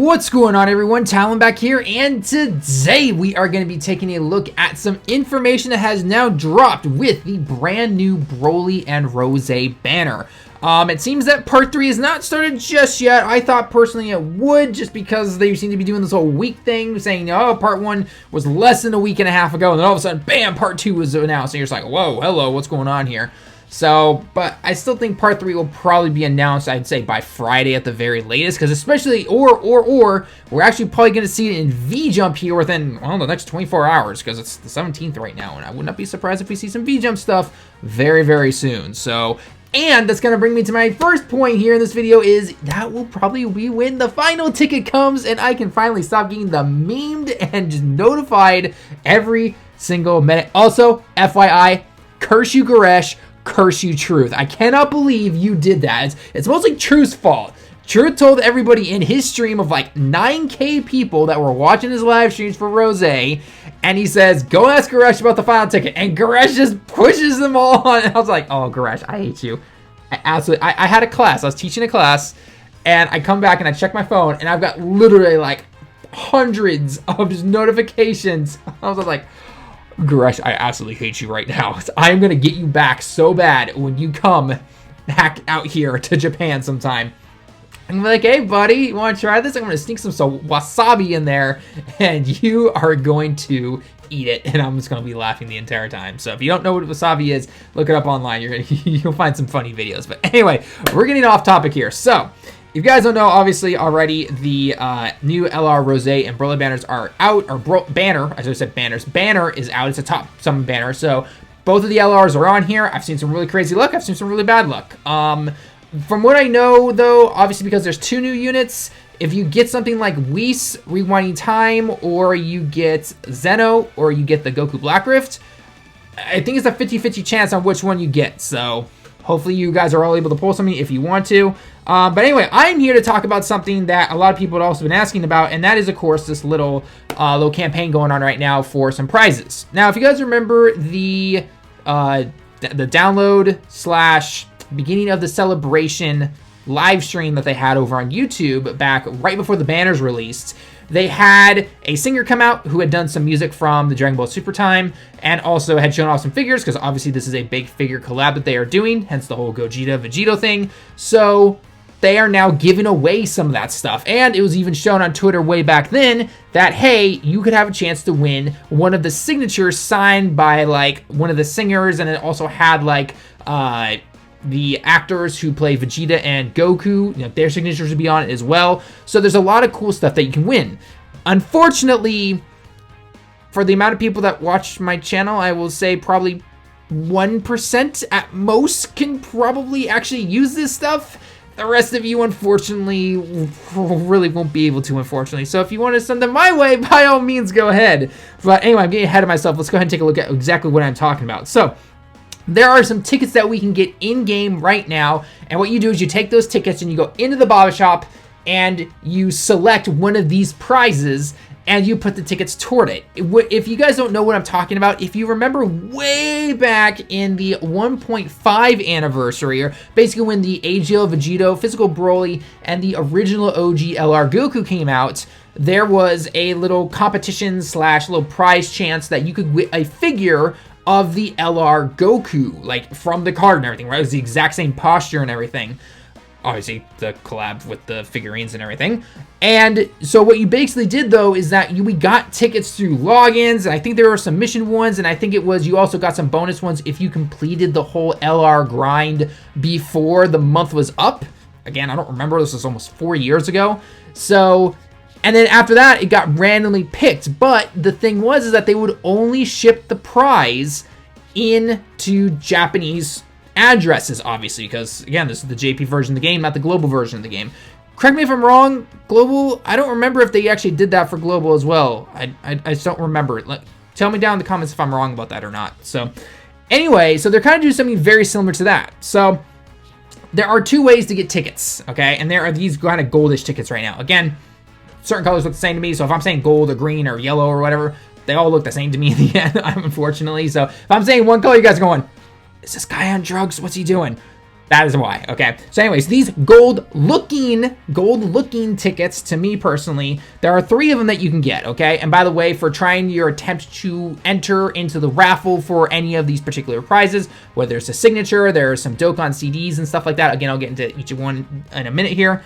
What's going on, everyone? Talon back here, and today we are going to be taking a look at some information that has now dropped with the brand new Broly and Rose banner. It seems that part 3 has not started just yet. I thought personally it would, just because they seem to be doing this whole week thing, saying, oh, part 1 was less than a week and a half ago, and then all of a sudden, bam, part 2 was announced, and you're just like, whoa, hello, what's going on here? So, but I still think part 3 will probably be announced, I'd say, by Friday at the very latest, because especially, or, we're actually probably going to see it in V-Jump here within, well, the next 24 hours, because it's the 17th right now, and I would not be surprised if we see some V-Jump stuff very, very soon. So, and that's going to bring me to my first point here in this video is that will probably be when the final ticket comes, and I can finally stop getting the memed and just notified every single minute. Also, FYI, curse you, Goresh. Curse you, Truth. I cannot believe you did that. It's mostly Truth's fault. Truth told everybody in his stream of like 9K people that were watching his live streams for Rose, and he says, go ask Goresh about the final ticket, and Goresh just pushes them all on. And I was like, oh, Goresh, I hate you. I had a class. I was teaching a class, and I come back and I check my phone, and I've got literally like hundreds of just notifications. I was like, Goresh, I absolutely hate you right now. I'm going to get you back so bad when you come back out here to Japan sometime. I'm like, hey, buddy, you want to try this? I'm going to sneak some wasabi in there, and you are going to eat it, and I'm just going to be laughing the entire time. So if you don't know what wasabi is, look it up online. You'll find some funny videos. But anyway, we're getting off topic here. So if you guys don't know, obviously, already, the new LR Rose and Broly banners are out, or banner, as I said banners, banner is out. It's a top summon banner, so both of the LRs are on here. I've seen some really crazy luck. I've seen some really bad luck. From what I know, though, obviously, because there's 2 new units, if you get something like Whis, Rewinding Time, or you get Zeno, or you get the Goku Black Rift, I think it's a 50-50 chance on which one you get, so hopefully you guys are all able to pull something if you want to. But anyway, I'm here to talk about something that a lot of people have also been asking about, and that is, of course, this little campaign going on right now for some prizes. Now, if you guys remember the download / beginning of the celebration live stream that they had over on YouTube back right before the banners released, they had a singer come out who had done some music from the Dragon Ball Super time, and also had shown off some figures, because obviously this is a big figure collab that they are doing, hence the whole Gogeta Vegito thing. So they are now giving away some of that stuff, and it was even shown on Twitter way back then that, hey, you could have a chance to win one of the signatures signed by like one of the singers, and it also had like the actors who play Vegeta and Goku, you know, their signatures would be on it as well. So there's a lot of cool stuff that you can win. Unfortunately, for the amount of people that watch my channel, I will say probably 1% at most can probably actually use this stuff. The rest of you, unfortunately, really won't be able to, unfortunately. So if you want to send them my way, by all means, go ahead. But anyway, I'm getting ahead of myself. Let's go ahead and take a look at exactly what I'm talking about. So there are some tickets that we can get in-game right now, and what you do is you take those tickets and you go into the Baba shop and you select one of these prizes and you put the tickets toward it. If you guys don't know what I'm talking about, if you remember way back in the 1.5 anniversary, or basically when the AGL Vegito, Physical Broly, and the original OG LR Goku came out, there was a little competition / little prize chance that you could win a figure of the LR Goku, like from the card and everything, right? It was the exact same posture and everything. Obviously, the collab with the figurines and everything. And so what you basically did, though, is that we got tickets through logins, and I think there were some mission ones, and I think it was you also got some bonus ones if you completed the whole LR grind before the month was up. Again, I don't remember. This was almost 4 years ago. So, and then after that, it got randomly picked. But the thing was is that they would only ship the prize into Japanese addresses, obviously, because, again, this is the JP version of the game, not the global version of the game. Correct me if I'm wrong, global, I don't remember if they actually did that for global as well. I just don't remember. Tell me down in the comments if I'm wrong about that or not. So, anyway, so they're kind of doing something very similar to that. So, there are 2 ways to get tickets, okay? And there are these kind of goldish tickets right now. Again, certain colors look the same to me, so if I'm saying gold or green or yellow or whatever, they all look the same to me in the end, unfortunately. So if I'm saying one color, you guys are going, is this guy on drugs? What's he doing? That is why. Okay. So anyways, these gold looking tickets, to me personally, there are 3 of them that you can get. Okay. And by the way, for trying your attempt to enter into the raffle for any of these particular prizes, whether it's a signature, there are some Dokkan CDs and stuff like that. Again, I'll get into each one in a minute here.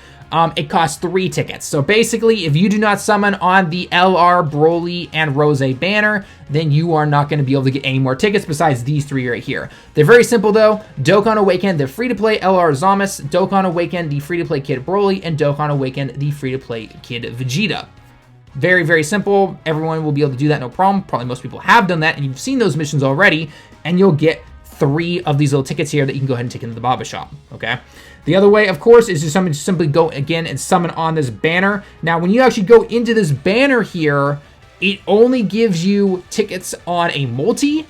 It costs 3 tickets. So basically, if you do not summon on the LR, Broly, and Rose banner, then you are not going to be able to get any more tickets besides these 3 right here. They're very simple though. Dokkan Awaken, the free-to-play LR Zamas, Dokkan Awaken, the free-to-play Kid Broly, and Dokkan Awaken, the free-to-play Kid Vegeta. Very, very simple. Everyone will be able to do that, no problem. Probably most people have done that, and you've seen those missions already, and you'll get 3 of these little tickets here that you can go ahead and take into the Baba shop, okay? The other way, of course, is to simply go again and summon on this banner. Now, when you actually go into this banner here, it only gives you tickets on a multi,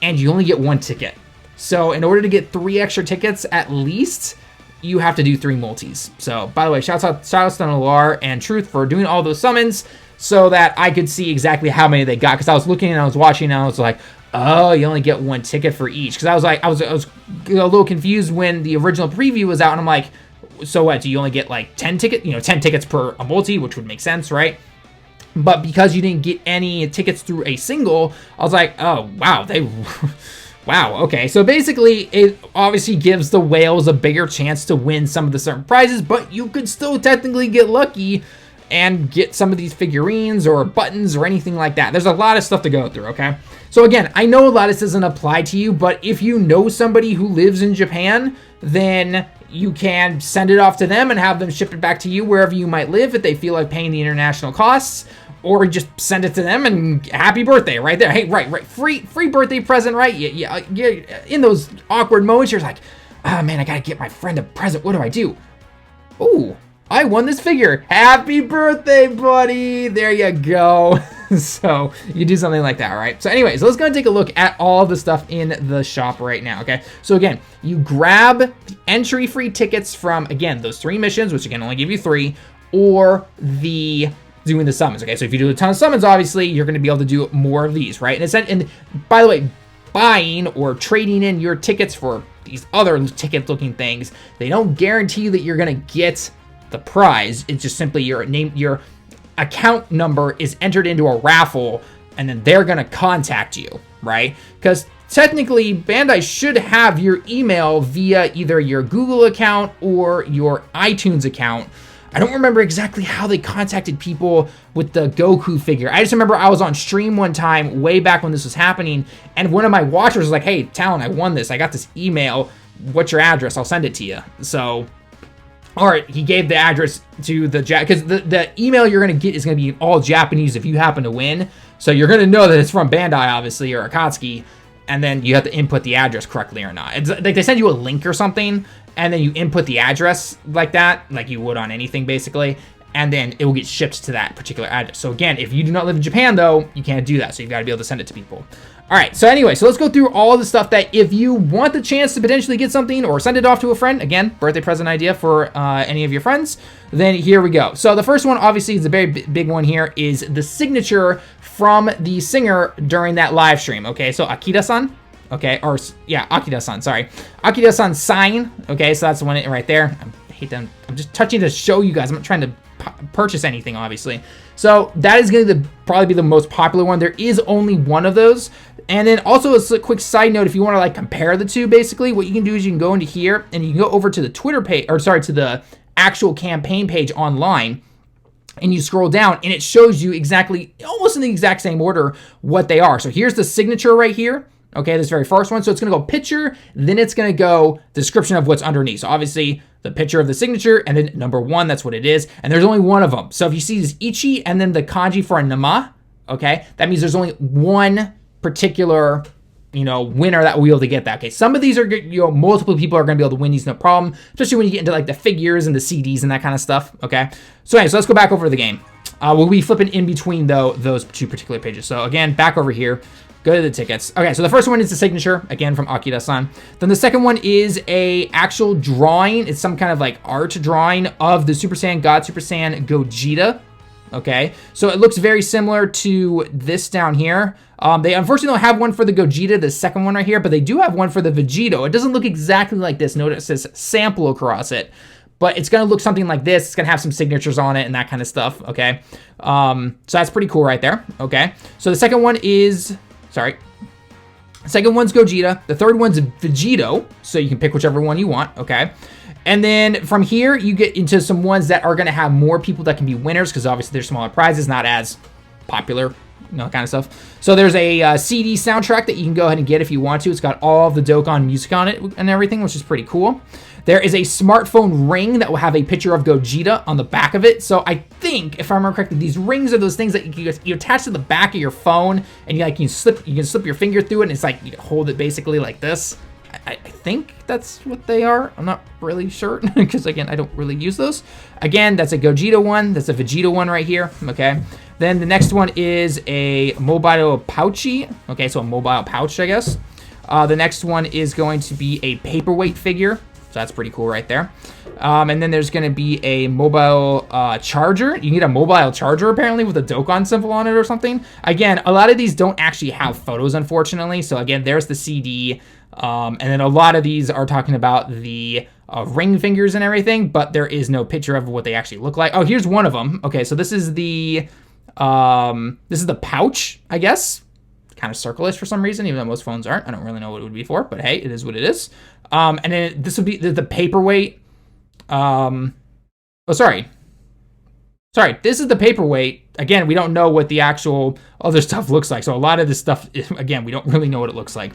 and you only get 1 ticket. So in order to get 3 extra tickets at least, you have to do 3 multis. So, by the way, shout out to LR and Truth for doing all those summons so that I could see exactly how many they got. Because I was looking and I was watching and I was like, oh, you only get 1 ticket for each. Because I was a little confused when the original preview was out, and I'm like, so what? Do you only get like 10 tickets? 10 tickets per a multi, which would make sense, right? But because you didn't get any tickets through a single, I was like, oh wow, wow, okay. So basically, it obviously gives the whales a bigger chance to win some of the certain prizes, but you could still technically get lucky and get some of these figurines or buttons or anything like that. There's a lot of stuff to go through, okay? So again, I know a lot of this doesn't apply to you, but if you know somebody who lives in Japan, then you can send it off to them and have them ship it back to you wherever you might live if they feel like paying the international costs, or just send it to them and happy birthday right there. Hey, right. Free birthday present, right? Yeah, in those awkward moments, you're like, oh man, I gotta get my friend a present. What do I do? Ooh, I won this figure. Happy birthday, buddy. There you go. So you do something like that, right? So anyways, let's go and take a look at all the stuff in the shop right now, okay? So again, you grab the entry free tickets from, again, those 3 missions, which again only give you 3, or the doing the summons, okay? So if you do a ton of summons, obviously, you're going to be able to do more of these, right? And by the way, buying or trading in your tickets for these other ticket-looking things, they don't guarantee that you're going to get the prize. It's just simply your name, your account number is entered into a raffle, and then they're going to contact you, right? Because technically, Bandai should have your email via either your Google account or your iTunes account. I don't remember exactly how they contacted people with the Goku figure. I just remember I was on stream one time way back when this was happening, and one of my watchers was like, hey, Talon, I won this. I got this email. What's your address? I'll send it to you. So, all right, he gave the address to the because the email you're going to get is going to be all Japanese if you happen to win. So you're going to know that it's from Bandai, obviously, or Akatsuki, and then you have to input the address correctly or not. It's like they send you a link or something, and then you input the address like that, like you would on anything, basically, and then it will get shipped to that particular address. So again, if you do not live in Japan, though, you can't do that, so you've got to be able to send it to people. All right, so anyway, so let's go through all the stuff that if you want the chance to potentially get something or send it off to a friend, again, birthday present idea for any of your friends, then here we go. So the first one, obviously, is a very big one here, is the signature from the singer during that live stream, okay? So Akira-san, okay, or yeah, Akira-san, sorry. Akira-san's sign, okay, so that's the one right there. I hate them. I'm just touching to show you guys. I'm not trying to purchase anything, obviously. So that is going to probably be the most popular one. There is only one of those. And then also a quick side note, if you want to like compare the two, basically, what you can do is you can go into here and you can go over to the Twitter page, or sorry, to the actual campaign page online, and you scroll down and it shows you exactly, almost in the exact same order, what they are. So here's the signature right here. Okay, this very first one. So it's going to go picture, then it's going to go description of what's underneath. So obviously the picture of the signature, and then number 1, that's what it is. And there's only one of them. So if you see this Ichi and then the kanji for a nama, okay, that means there's only one particular, winner that will be able to get that. Okay, some of these are, multiple people are going to be able to win these, no problem, especially when you get into like the figures and the CDs and that kind of stuff. Okay, so anyway, so let's go back over to the game. We'll be flipping in between though those two particular pages. So again, back over here. Go to the tickets. Okay, so the first one is the signature, again, from Akira-san. Then the second one is a actual drawing. It's some kind of like art drawing of the Super Saiyan God Super Saiyan Gogeta. Okay, so it looks very similar to this down here. They unfortunately don't have one for the Gogeta, the second one right here, but they do have one for the Vegito. It doesn't look exactly like this. Notice it says sample across it, but it's going to look something like this. It's going to have some signatures on it and that kind of stuff, okay? So that's pretty cool right there, okay? So the second one is, the second one's Gogeta. The third one's Vegito, so you can pick whichever one you want, okay? And then from here, you get into some ones that are going to have more people that can be winners, because obviously they're smaller prizes, not as popular, kind of stuff. So there's a CD soundtrack that you can go ahead and get if you want to. It's got all of the Dokkan music on it and everything, which is pretty cool. There is a smartphone ring that will have a picture of Gogeta on the back of it. So I think, if I remember correctly, these rings are those things that you attach to the back of your phone, and you can slip your finger through it, and it's like you hold it basically like this. I think that's what they are. I'm not really sure because, again, I don't really use those. Again, that's a Gogeta one. That's a Vegeta one right here, okay? Then the next one is a mobile pouchy. Okay, so a mobile pouch, I guess. The next one is going to be a paperweight figure. So that's pretty cool right there. And then there's going to be a mobile charger. You need a mobile charger, apparently, with a Dokkan symbol on it or something. Again, a lot of these don't actually have photos, unfortunately. So, again, there's the CD. And then a lot of these are talking about the ring fingers and everything, but there is no picture of what they actually look like. Oh, here's one of them. Okay, so this is the pouch, I guess. Kind of circle-ish for some reason, even though most phones aren't. I don't really know what it would be for, but hey, it is what it is. And then this would be the paperweight. Sorry, this is the paperweight. Again, we don't know what the actual other stuff looks like. So a lot of this stuff, again, we don't really know what it looks like.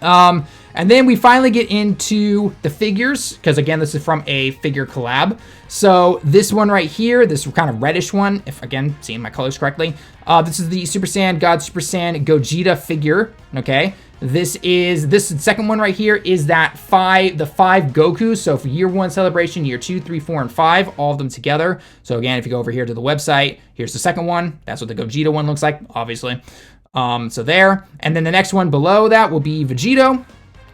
And then we finally get into the figures, because again, this is from a figure collab. So this one right here, this kind of reddish one, if again, seeing my colors correctly, this is the Super Saiyan God Super Saiyan Gogeta figure, okay? This second one right here is the 5 Goku. So for year 1 celebration, year 2, 3, 4, and 5, all of them together. So again, if you go over here to the website, here's the second one. That's what the Gogeta one looks like, obviously. So there, and then the next one below that will be Vegito.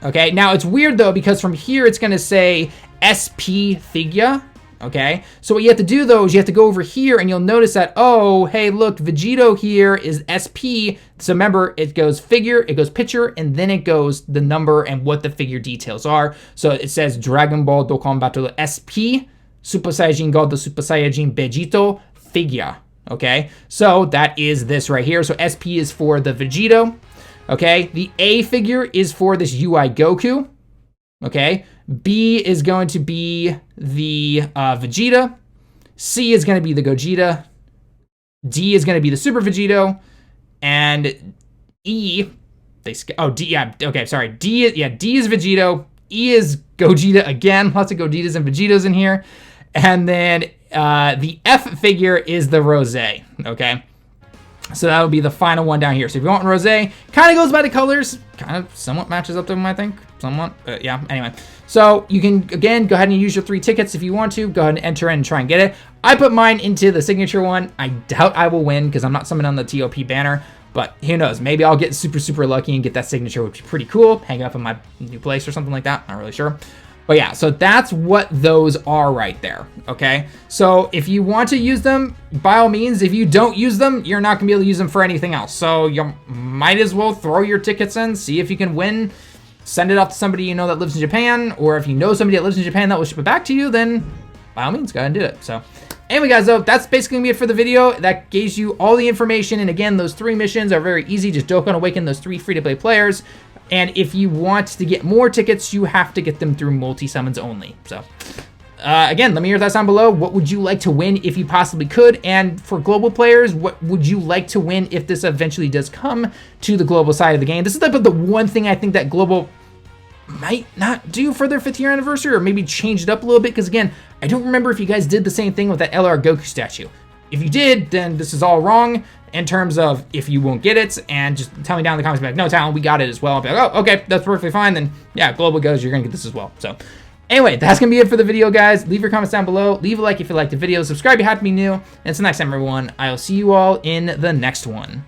Okay, now it's weird though, because from here it's gonna say SP figure. Okay, so what you have to do though is you have to go over here, and you'll notice that, oh, hey, look, Vegito here is SP. So remember, it goes figure, it goes picture, and then it goes the number and what the figure details are. So it says Dragon Ball Dokkan Battle SP Super Saiyajin God the Super Saiyajin Vegito figure. Okay, so that is this right here. So SP is for the Vegito. Okay, the A figure is for this UI Goku. Okay, B is going to be the Vegeta. C is going to be the Gogeta. D is going to be the Super Vegito. And E, D is Vegito. E is Gogeta again. Lots of Gogetas and Vegetos in here. And then the F figure is the Rose, okay? So that'll be the final one down here. So if you want Rose, kind of goes by the colors, kind of somewhat matches up to them, I think. Somewhat, yeah, anyway. So you can, again, go ahead and use your 3 tickets if you want to. Go ahead and enter in and try and get it. I put mine into the signature one. I doubt I will win because I'm not summoned on the TOP banner. But who knows? Maybe I'll get super, super lucky and get that signature, which would be pretty cool. Hang it up in my new place or something like that. Not really sure. But yeah, so that's what those are right there, okay? So if you want to use them, by all means. If you don't use them, you're not going to be able to use them for anything else. So you might as well throw your tickets in, see if you can win, send it off to somebody you know that lives in Japan, or if you know somebody that lives in Japan that will ship it back to you, then by all means, go ahead and do it. So anyway, guys, though, that's basically going to be it for the video. That gives you all the information. And again, those 3 missions are very easy. Just Dokkan Awaken those 3 free-to-play players. And if you want to get more tickets, you have to get them through multi-summons only. So, again, let me hear your thoughts down below. What would you like to win if you possibly could? And for global players, what would you like to win if this eventually does come to the global side of the game? This is like the one thing I think that global might not do for their 5th year anniversary, or maybe change it up a little bit. Because, again, I don't remember if you guys did the same thing with that LR Goku statue. If you did, then this is all wrong in terms of if you won't get it, and just tell me down in the comments, be like, no, Talon, we got it as well. I'll be like, oh, okay, that's perfectly fine. Then yeah, global goes, you're gonna get this as well. So anyway, that's gonna be it for the video, guys. Leave your comments down below. Leave a like if you liked the video. Subscribe if you happen to be new. And until next time, everyone, I'll see you all in the next one.